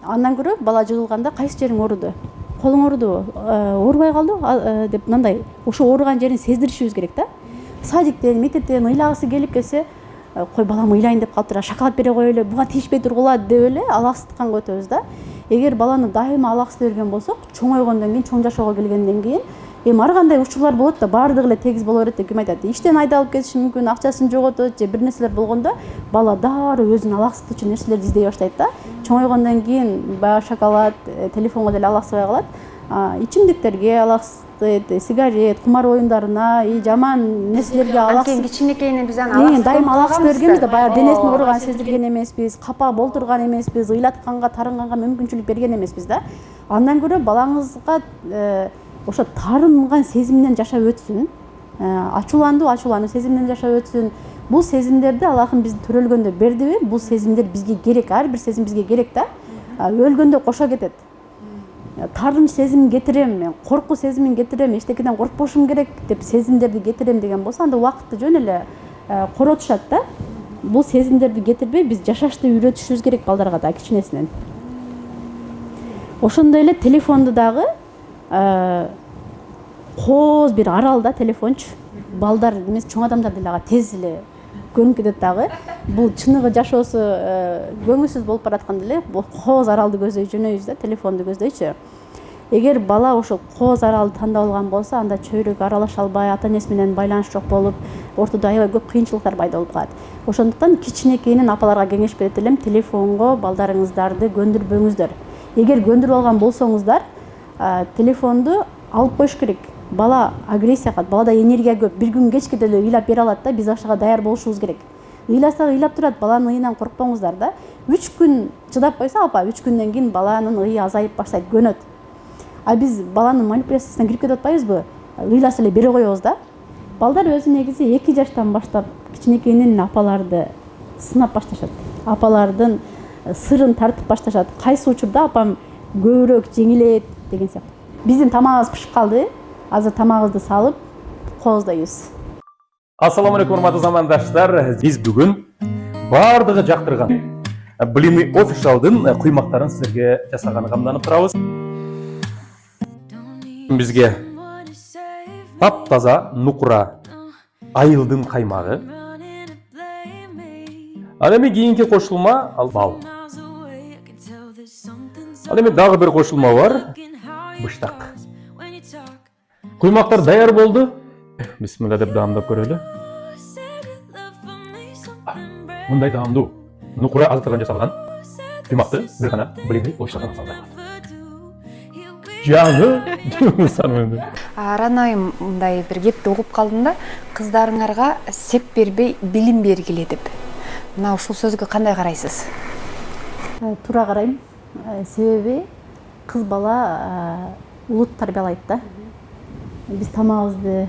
Андан көрө бала жыгылганда кайсы жериң ооруду? Колуң оорудубу? Оорубай калдыбы деп мындай ошо ооруган жерин сездиришибиз керек да. Садиктен, мектептен ыйлагысы келип келсе, кой балам ыйлайын деп калыптыр, шоколад бере коелу, буга тийишпей тургула деп эле алаксытканга өтөбүз да. Эгер баланы дайыма алаксыта берген болсок, чоңойгондон кийин, чоң жашоого келгенден кийин эми ар кандай учурлар болот да, баардыгы эле тегиз боло берет деп ким айтат? Иштен айдалып кетиши мүмкүн, акчасын жоготот же бир нерселер болгондо бала дароо өзүн алаксытуучу нерселерди издей баштайт да. Чоңойгондон кийин баягы шоколад, телефонго деле алаксыбай калат. Ичимдиктерге алаксытайт, сигарет, кумар оюндарына, жаман нерселерге алаксытайт. Кичинекейинен биз аны дайыма алаксыта бергенбиз да, баягы денесин ооруганын сездирген эмеспиз, капа болтурган эмеспиз, ыйлатканга, тарынганга мүмкүнчүлүк берген эмеспиз да. Андан көрө балаңызга ошо тарынган сезиминен жашап өтсүн. ачуулануу сезим менен жашап өтсүн. Бул сезимдерди Аллахым биздин төрөлгөндө бердиби? Бул сезимдер бизге керек, ар бир сезим бизге керек да. Өлгөндө кошо кетет. Таарынч сезимин кетирем, мен коркуу сезимин кетирем, эчтекеден коркпошум керек деп сезимдерди кетирем деген болсо, анда убакытты жөн эле коротушат да. Бул сезимдерди кетирбей биз жашашты үйрөтүшүбүз керек балдарга да кичинесинен. Ошондой эле телефонду дагы кооз бир арал да телефончу. Балдар эмес, чоң адамдар деле ага тез эле көнүп кетет дагы. Бул чыныгы жашоосу көңүлсүз болуп баратканда эле кооз аралды көздөй жөнөйбүз да, телефонду көздөйчү. Эгер бала ошол кооз аралды тандап алган болсо, анда чөйрөгө аралаша албай, ата энеси менен байланыш жок болуп, ортодо аябай көп кыйынчылыктар пайда болуп калат. Ошондуктан кичинекейинен апаларга кеңеш берет элем, телефонго балдарыңыздарды көндүрбөңүздөр. Эгер көндүрүп алган болсоңуздар, телефонду алып коюш керек. Бала агрессия кылат, балада энергия көп. Бир күн кечке деле ыйлап бере алат да, биз ошого даяр болушубуз керек. Ыйласа ыйлап турат, баланын ыйынан коркпоңуздар да. 3 күн чыдап койсо апа, 3 күндөн кийин баланын ыйы азайып баштайт, көнөт. А биз баланын манипуляциясына кирип кетип атпайбызбы? Ыйласа эле бере коебуз да. Балдар өзү негизи 2 жаштан баштап кичинекейинен апаларды сынап башташат. Апалардын сырын тартып башташат. Кайсы учурда апам көбүрөөк жеңилет деген сыяктуу. Биздин тамагыбыз пишип калды. Азыр тамагыбызды салып кооздойбуз. Ассаламу алейкум, урматтуу замандаштар. Биз бүгүн бардыгы жактырган Blimy Official'дын куймактарын силерге жасаганга камданып турабыз. Бизге таптаза нукура айылдын каймагы. Ал эми кийинки кошулма ал бал. Ал эми дагы бир кошулма бар. Быштак. Куймактар даяр болду. Бисмилла деп даамдап көрөлү. Мындай даамдуу нукура азыктардан жасалган куймакты бир гана Blimy Official'дан алсаңдар. Жаңы санымды. Ранайым мындай бир кепти угуп калдым да, кыздарыңарга сеп бербей билим бергиле деп. Мына ушул сөзгө кандай карайсыз? Туура карайм. Себеби кыз бала улут тарбиялайт да. Биз тамагыбызды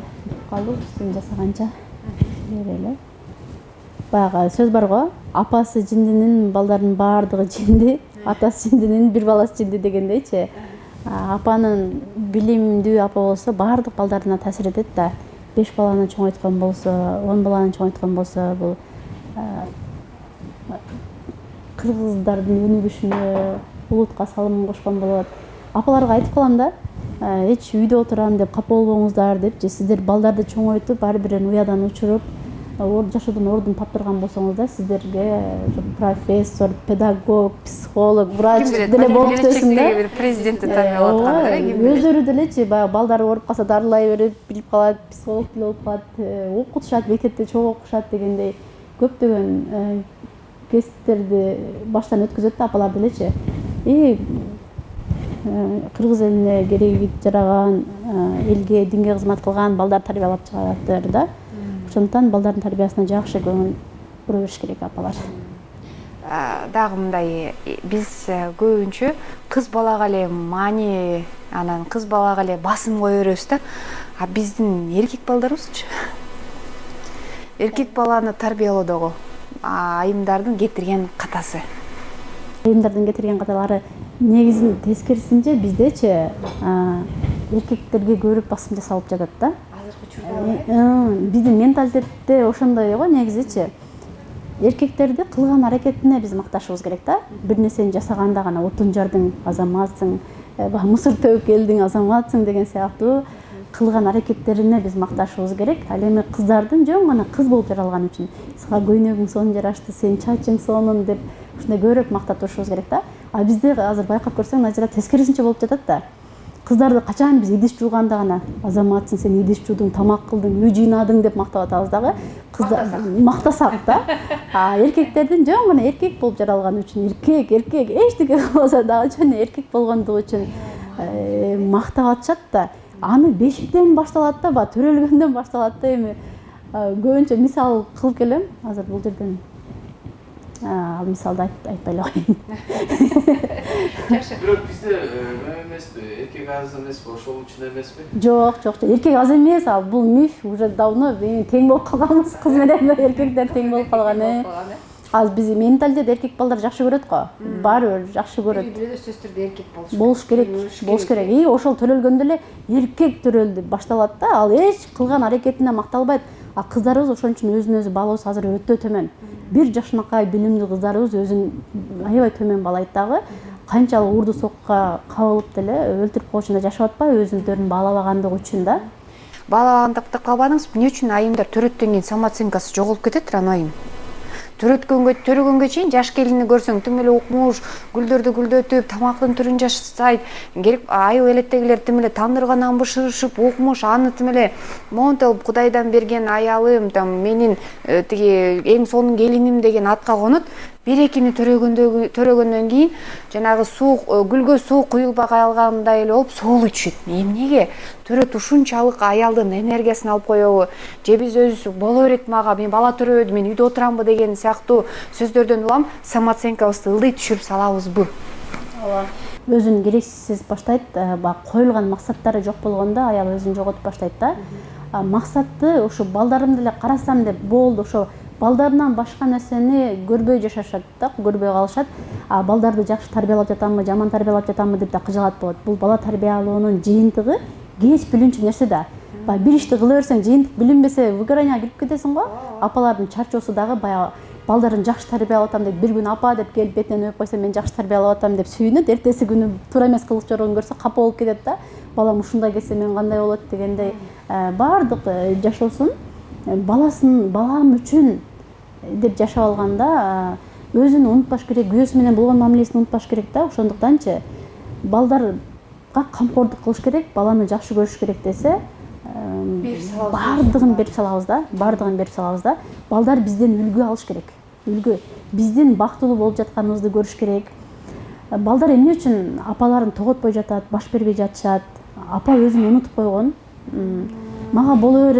калдык, үстүн жасаганча берели. Баягы сөз бар го, апасы жиндинин балдардын баардыгы жинди, атасы жиндинин бир баласы жинди дегендейчи. Апанын билимдүү апа болсо баардык балдарына таасир этет да. 5 баланы чоңойткон болсо, 10 баланы чоңойткон болсо, бул кыргыздардын өнүгүшүнө, улутка салымын кошкон болот. Апаларга айтып калам да, эч үйдө отурам деп капа болбоңуздар деп, же сиздер балдарды чоңойтуп, ар бирин уядан учуруп, жашоодон ордун таптырган болсоңуздар, сиздерге профессор, педагог, психолог, врач деле болуп кетесиң да. Президентти тарбиялап аткан. Өздөрү делечи, баягы балдары ооруп калса дарылай берип, билип калат, психолог деле болуп калат, окутушат, мектепте чогуу окушат дегендей көптөгөн кесиптерди баштан өткөзөт да апалар делечи. Кыргыз элине кереги жараган, элге, динге кызмат кылган балдар тарбиялап чыгараттыр да. Ошондуктан балдардын тарбиясына жакшы көңүл бура бериш керек апалар. Дагы мындай, биз көбүнчө кыз балага эле маани, анан кыз балага эле басым кое беребиз да. А биздин эркек балдарыбызчы? Эркек баланы тарбиялоодогу айымдардын кетирген катасы. Айымдардын кетирген каталары негизин тескерисинче биздечи эркектерге көбүрөөк басым жасалып жатат да. Биздин менталитетте ошондой го негизичи. Эркектерди кылган аракетине биз макташыбыз керек да. Бир нерсени жасаганда гана отун жардың азаматсың, мусор төгүп келдиң азаматсың деген сыяктуу кылган аракеттерине биз макташыбыз керек. Ал эми кыздардын жөн гана кыз болуп жаралганы үчүн сага көйнөгүң сонун жарашты, сенин чачың сонун деп ушундай көбүрөөк мактап турушубуз керек да. А бизде азыр байкап көрсөң, ажыра тескерисинче болуп жатат да. Кыздарды качан биз идиш жууганда гана азаматсың, сен идиш жуудуң, тамак кылдың, үй жыйнадың деп мактап атабыз дагы. Кыздар мактасак да. Эркектердин жөн гана эркек болуп жаралганы үчүн, эркек эчтеке болбосо дагы жөн эркек болгондугу үчүн мактап атышат да. Аны бешиктен башталат да, төрөлгөндөн башталат да. Эми көбүнчө мисал кылып келем азыр бул жерден. Ал мисалды айтпай эле коеюн. Жакшы. Бирок бизде эмеспи, эркек аз эмеспи, ошол үчүн эмеспи? Жок, эркек аз эмес, ал бул миф, уже давно тең болуп калганбыз, кыз менен эркектер тең болуп калган. Ал биз менталитет эркек балдар жакшы көрөт го. Баары бир жакшы көрөт. Бирөө сөз түрдө эркек Болуш керек. И ошол төрөлгөндө эле эркек төрөлдү башталат да, ал эч кылган аракетине макталбайт. А кыздарыбыз ошон үчүн өзүн өзү баалоосу азыр өтө төмөн. 1 жашынакай билимдүү кыздарыбыз өзүн аябай төмөн баалайт дагы. Канчалык урду сокка кабылып деле өлтүрүп коюшунда жашап атпайбы өзүнүн баалабагандыгы үчүн да. Баалабагандыкты калбадыңыз, эмне үчүн айымдар төрөттөн кийин самооценкасы жоголуп кетет Раноим? Төрөгөнгө чейин жаш келинди көрсөң тим эле укмуш, гүлдөрдү гүлдөтүп, тамактын түрүн жасайт. Керек айыл элеттегилер тим эле тандыргандан бышырышып, укмуш, аны тим эле монтел Кудайдан берген аялым, менин тиги эң сонун келиним деген атка конот. Бир-экини төрөгөндөн кийин жанагы гүлгө суу куюлбай алгандай эле болуп соолуй түшөт. Эмнеге? Төрөт ушунчалык аялдын энергиясын алып коебу? Же биз өзүбүз боло берет мага, мен бала төрөбөдүм, мен үйдө отурамбы деген сыяктуу сөздөрдөн улам самооценкабызды ылдый түшүрүп салабызбы? Ооба. Өзүн керексиз баштайт, коюлган максаттары жок болгондо аял өзүн жоготуп баштайт да. Максатты ошо балдарымды эле карасам деп болду, ошо балдарынан башка нерсени көрбөй жашашат да, көрбөй калышат. Балдарды жакшы тарбиялап жатамбы, жаман тарбиялап жатамбы деп да кыжалат болот. Бул бала тарбиялоонун жыйынтыгы кеч билинчү нерсе да. Бир ишти кыла берсең, жыйынтык билинбесе, выгоранияга кирип кетесиң го. Апалардын чарчоосу дагы баягы балдарын жакшы тарбиялап атам деп бир күн апа деп келип бетинен өп койсо, мен жакшы тарбиялап атам деп сүйүнөт. Эртеси күнү туура эмес кылык чорун көрсө капа болуп кетет да. Балам ушундай келсе мен кандай болот дегендей баардык жашоосун балам үчүн деп жашап алганда өзүн унутпаш керек, күйөөсү менен болгон мамилесин унутпаш керек да. Ошондуктанчы балдарга камкордук кылыш керек, баланы жакшы көрүш керек десе, баардыгын берип салабыз да. Балдар бизден үлгү алыш керек. Үлгү. Биздин бактылуу болуп жатканыбызды көрүш керек. Балдар эмне үчүн апаларын тоготпой жатат, баш бербей жатышат? Апа өзүн унутуп койгон. Мага боло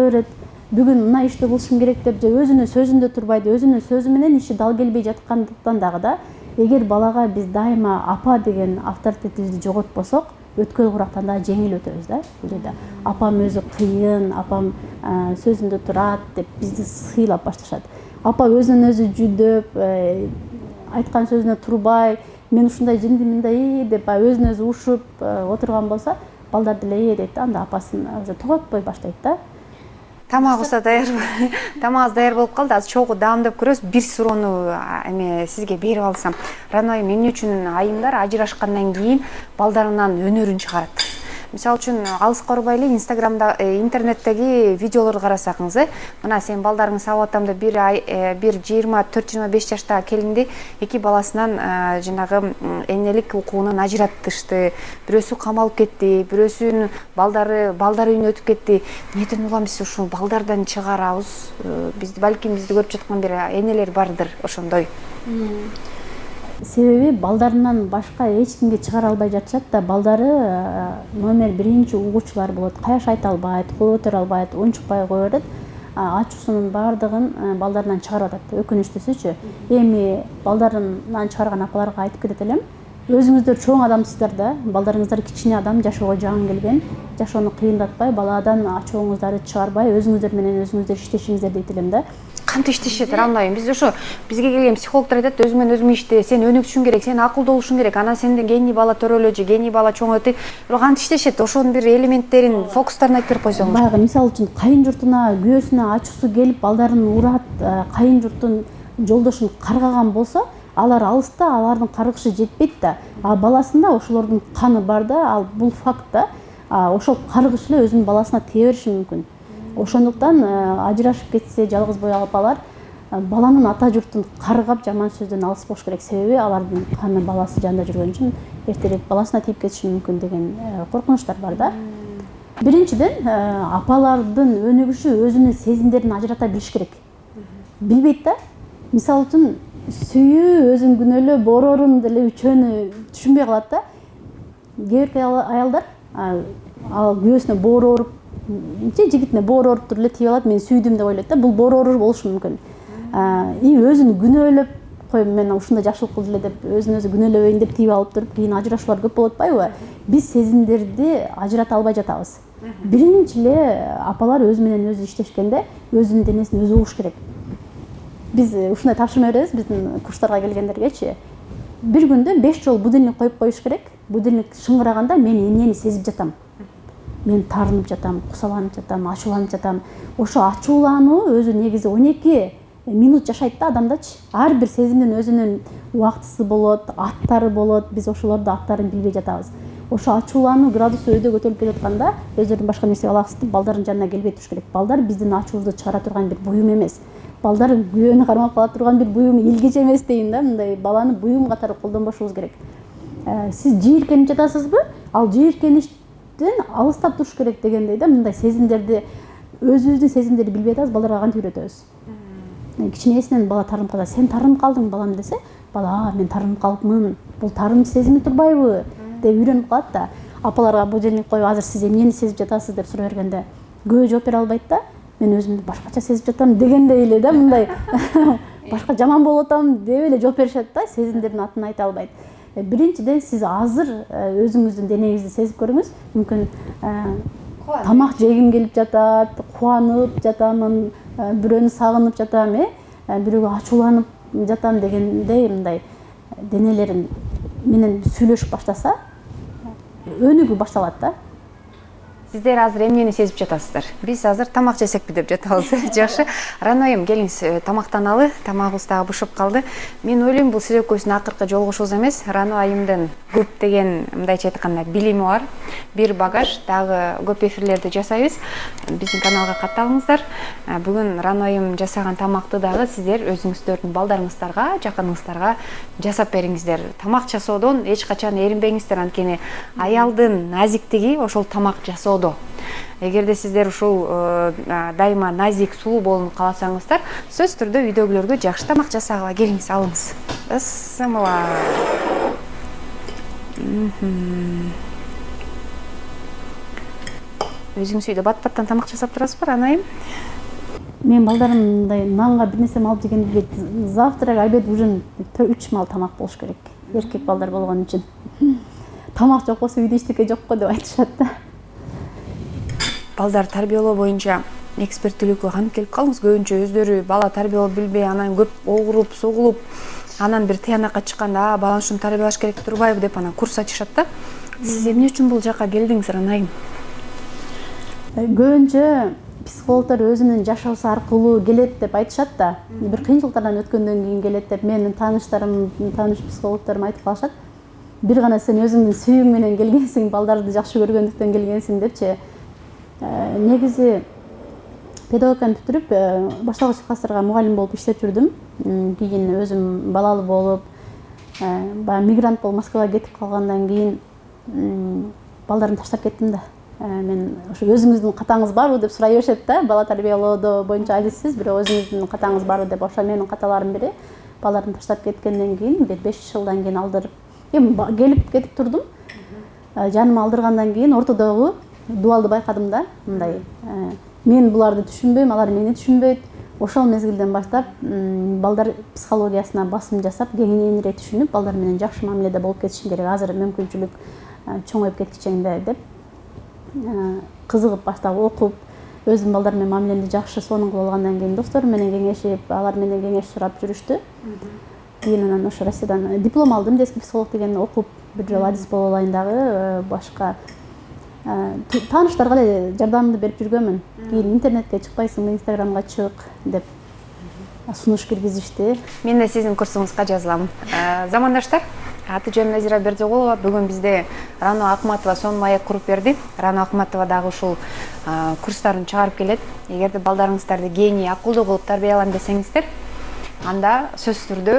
берет. Бүгүн мына ишти кылышым керек деп же өзүнүн сөзүндө турбайт, өзүнүн сөзү менен иши дал келбей жаткандыктан дагы да, эгер балага биз дайыма апа деген авторитетибизди жоготпосок, өткөл курактан дагы жеңил өтөбүз да. Бул жерде апам өзү кыйын, апам сөзүндө турат деп бизди сыйлап башташат. Апа өзүнөн өзү жүдөп, айткан сөзүнө турбай, мен ушундай жынды мындай деп өзүнө өзү ушуп отурган болсо, балдар деле дейт да, анда апасын уже тоготпой баштайт да. Тамагыбыз даяр болуп калды. Азыр чогуу даамдап көрөбүз. Бир суроону сизге берип алсам. Раноим, эмне үчүн айымдар ажырашкандан кийин балдарынан өнөрүн чыгарат? Мисалы үчүн алыска урбай эле Инстаграмда, интернеттеги видеолорду карасаңыз, мына сен балдарыңды сабап атам деп бир 24-25 жаштагы келинди 2 баласынан жанагы энелик укугунан ажыраттышты. Бирөөсү камалып кетти, бирөөсүнүн балдары үйүнө өтүп кетти. Эмнеден улам биз ушул балдардан чыгарабыз? Балким бизди көрүп жаткан бир энелер бардыр ошондой. Себеби балдарынан башка эч кимге чыгара албай жатышат да, балдары номер 1 угуучулар болот. Каяш айта албайт, кол көтөрө албайт, унчукпай кое берет. Ачуусунун баардыгын балдарынан чыгарып атат. Өкүнүчтүүсүчү. Эми балдарынан чыгарган апаларга айтып кетет элем. Өзүңүздөр чоң адамсыздар да, балдарыңыздар кичине адам, жашоого жаңы келген. Жашоону кыйындатпай, баладан ачууңуздарды чыгарбай, өзүңүздөр менен өзүңүздөр иштешиңиздер дейт элем да. Кантип иштешет Раноим? Биз ошо бизге келген психологдор айтат, өзүң менен өзүң иште, сен өнүкүшүң керек, сен акылдуу болушуң керек, анан сенден гений бала төрөлөжү, гений бала чоңойту. Бирок кантип иштешет? Ошонун бир элементтерин, фокустарын айтып берип койсоңуз. Баягы мисалы үчүн кайын журтуна, күйөөсүнө ачуусу келип, балдарын урат, кайын журтун жолдошун каргаган болсо, алар алыста, алардын каргышы жетпейт да. Баласында ошолордун каны бар да, ал бул факт да. Ошол каргыш эле өзүнүн баласына тие бериши мүмкүн. Ошондуктан ажырашып кетсе жалгыз бой апалар баланын ата журтун каргап жаман сөздөн алыс болуш керек. Себеби алардын каны баласы жанында жүргөн үчүн эртерээк баласына тийип кетиши мүмкүн деген коркунучтар бар да. Биринчиден, апалардын өнүгүшү өзүнүн сезимдерин ажырата билиш керек. Билбейт да. Мисалы үчүн сүйүү, өзүн күнөөлөө, борорун деле үчөөнү түшүнбөй калат да. Кээ бир аялдар ал күйөөсүнө боор ооруп, жигитине боор ооруп туруп эле тийип алат, мен сүйдүм деп ойлойт да. Бул боор оору болушу мүмкүн. и өзүн күнөөлөп кой мен ушундай жакшылык кылды эле деп өзүн өзү күнөөлөбөйүн деп тийип алып туруп кийин ажырашуулар көп болуп атпайбы? Биз сезимдерди ажырата албай жатабыз. Биринчи эле апалар өзү менен өзү иштешкенде өзүнүн денесин өзү угуш керек. Биз ушундай тапшырма беребиз биздин курстарга келгендергечи. Бир күндө 5 жолу будильник коюп коюш керек. Будильник шыңгыраганда мен эмнени сезип жатам. Мен тарынып жатам, кусаланып жатам, ачууланып жатам. Ошо ачуулануу өзү негизи 12 минут жашайт да адамдачы. Ар бир сезимдин өзүнүн убактысы болот, аттары болот. Биз ошолорду аттарын билбей жатабыз. Ошо ачуулануу градусу өйдө көтөрүлүп кетатканда өздөрүн башка нерсеге алаксытып балдардын жанына келбей туруш керек. Балдар биздин ачуубузду чыгара турган бир буюм эмес. Балдар күйөөнү кармап кала турган бир буюм, илгич эмес дейин да, мындай баланы буюм катары колдонбошубуз керек. Сиз жийиркенип жатасызбы? Ал жийиркеништен алыстап туруш керек дегендей да, мындай сезимдерди өзүбүздүн сезимдерди билбей атабыз, балдарга кантип үйрөтөбүз? Кичинесинен бала тарынып калса, сен тарынып калдың балам десе, бала мен тарынып калыпмын, бул тарынып сезими турбайбы деп үйрөнүп калат да. Апаларга будильник коюп, азыр сиз эмнени сезип жатасыз деп сурай бергенде көбү жооп бере албайт да. Мен өзүмдү башкача сезип жатам дегендей эле да, мындай башка жаман болуп атам деп эле жооп беришет да, сезимдердин атын айта албайт. Биринчиден сиз азыр өзүңүздүн денеңизди сезип көрүңүз. Мүмкүн тамак жегим келип жатат, кубанып жатамын, бирөөнү сагынып жатам, бирөөгө ачууланып жатам дегендей мындай денелерин менен сүйлөшүп баштаса, өнүгүү башталат да. Сиздер азыр эмнени сезип жатасыздар? Биз азыр тамак жесекпи деп жатабыз. Жакшы. Рано айым, келиңиз тамактаналы. Тамагыбыз дагы бушап калды. Мен ойлойм, бул сиз экөөсүнүн акыркы жолугушуңуз эмес. Рано айымдын көптөгөн мындайча айтканда билими бар. Бир багаж, дагы көп эфирлерди жасайбыз. Биздин каналга катталыңыздар. Бүгүн Рано айым жасаган тамакты дагы сиздер өзүңүздөрдүн балдарыңыздарга, жакыныңыздарга жасап бериңиздер. Тамак жасоодон эч качан эринбеңиздер, анткени аялдын назиктиги ошол тамак жасоодо. Эгерде сиздер ушул дайыма назик, сулуу болууну кааласаңыздар, сөзсүз түрдө үйдөгүлөргө жакшы тамак жасагыла келиңиз, алыңыз. Ысымыла. Өзүңүз үйдө бат-баттан тамак жасап турасызбы, Анайым? Мен балдарым мындай нанга бир нерсе алып жеген билбейт. Завтрак, обед, ужин 3 мал тамак болуш керек. Эркек балдар болгон үчүн. Тамак жок болсо үйдө эчтеке жок го деп айтышат да. Балдар тарбиялоо боюнча эксперттүүлүккө кантип келип калдыңыз? Көбүнчө өздөрү бала тарбиялап билбей, анан көп огуруп, согулуп, анан бир тыянакка чыкканда, баланы ушуну тарбиялаш керек турбайбы деп анан курс ачышат да. Сиз эмне үчүн бул жака келдиңиз, Анайым? Көбүнчө психологдор өзүнүн жашоосу аркылуу келет деп айтышат да. Бир кыйынчылыктардан өткөндөн кийин келет деп менин таныш психологдорум айтып калышат. Бир гана сен өзүңдүн сүйүүң менен келгенсиң, балдарды жакшы көргөндүктөн келгенсиң депчи. Негизи педагогиканы бүтүрүп, башталгыч класстарга мугалим болуп иштеп жүрдүм. Кийин өзүм балалуу болуп, баягы мигрант болуп Москвага кетип калгандан кийин балдарын таштап кеттим да. Мен ошо өзүңүздүн катаңыз барбы деп сурай беришет да. Бала тарбиялоодо боюнча адиссиз, бирок өзүңүздүн катаңыз барбы деп. Ошо менин каталарымдын бири. Балдарын таштап кеткенден кийин, бир 5 жылдан кийин алдырып, келип кетип турдум. Жаныма алдыргандан кийин ортодогу дуалды байкадым да, мындай. Мен буларды түшүнбөйм, алар мени түшүнбөйт. Ошол мезгилден баштап балдар психологиясына басым жасап, кеңирээк түшүнүп, балдар менен жакшы мамиледе болуп кетишим керек. Азыр мүмкүнчүлүк чоңоюп кеткичеңде деп кызыгып баштап окуп, өзүм балдар менен мамилемди жакшы сонун кылып алгандан кийин досторум менен кеңешип, алар менен кеңеш сурап жүрүштү. Кийин анан ошо Россиядан диплом алдым, детский психолог деген окуп, бир жолу адис боло алайын дагы, башка тааныштарга эле жардамымды берип жүргөнмүн. Кийин интернетке чыкпайсыңбы, Инстаграмга чык деп сунуш киргизишти. Мен да сиздин курсуңузга жазылам. Замандаштар, аты жөнүм Назира Бердиголова. Бүгүн бизде Рано Акматова сонун маек куруп берди. Рано Акматова дагы ушул курстарын чыгарып келет. Эгерде балдарыңыздарды гений, акылдуу кылып тарбиялам десеңиздер, анда сөзсүз түрдө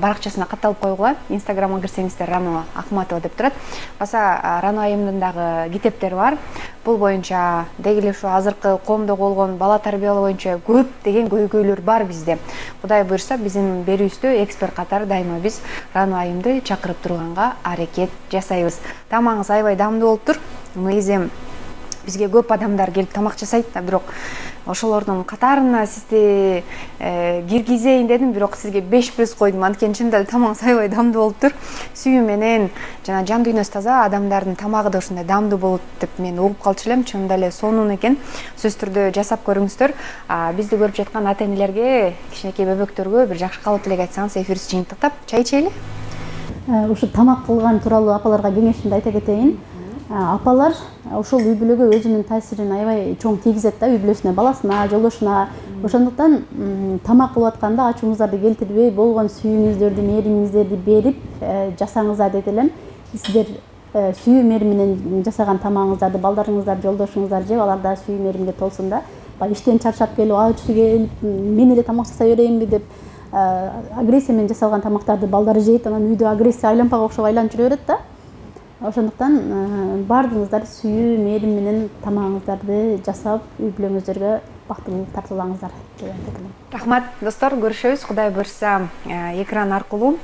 баракчасына катталып койгула. Инстаграмга кирсеңиздер Рано Акматова деп турат. Баса Рано айымдын дагы китептери бар. Бул боюнча деги эле ушу азыркы коомдо болгон бала тарбиялоо боюнча көп деген көйгөйлөр бар бизде. Кудай буйрса биздин берүүбүздө эксперт катары дайыма биз Рано айымды чакырып турганга аракет жасайбыз. Тамагыңыз аябай даамдуу болуптур. Негизи бизге көп адамдар келип тамак жасайт да, бирок ошолордун катарына сизди киргизейин дедим, бирок сизге 5+ койдум. Анткени чын эле тамагыңыз аябай дамдуу болуптур. Сүйүү менен жана жан дүйнөсү таза адамдардын тамагы да ушундай дамдуу болот деп мен угуп калчу элем. Чын эле сонун экен. Сөзсүз түрдө жасап көрүңүздөр. Бизди көрүп жаткан ата энелерге, кичинекей бөбөктөргө бир жакшы кабыл тилек айтсаңыз, эфирибизди жыйынтыктап чай ичели. Ушу тамак кылган тууралуу апаларга кеңешимди айта кетейин. Апалар ошол үй бүлөгө өзүнүн таасирин аябай чоң тийгизет да, үй бүлөсүнө, баласына, жолдошуна. Ошондуктан тамак кылып атканда ачууңуздарды келтирбей, болгон сүйүүңүздөрдү, мээримиңиздерди берип жасаңыздар деп элем. Сиздер сүйүү мээрим менен жасаган тамагыңыздарды балдарыңыздар, жолдошуңуздар жеп, алар да сүйүү мээримге толсун да. Иштен чарчап келип, ачуу келип, мен эле тамак жасай берейинби деп агрессия менен жасалган тамактарды балдары жейт, анан үйдө агрессия айлампага окшоп айланып жүрө берет да. Ошондуктан баардыгыңыздар сүйүү мээрим менен тамагыңыздарды жасап, үй бүлөңүздөргө бактылуулук тартуулаңыздар деп айтам. Рахмат, достор, көрүшөбүз. Кудай буйрса, экран аркылуу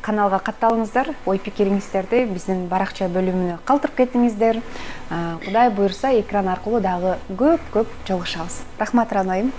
каналга катталыңыздар. Ой пикириңиздерди биздин баракча бөлүмүнө калтырып кетиңиздер. Кудай буйрса, экран аркылуу дагы көп жолугушабыз. Рахмат, Ранойм.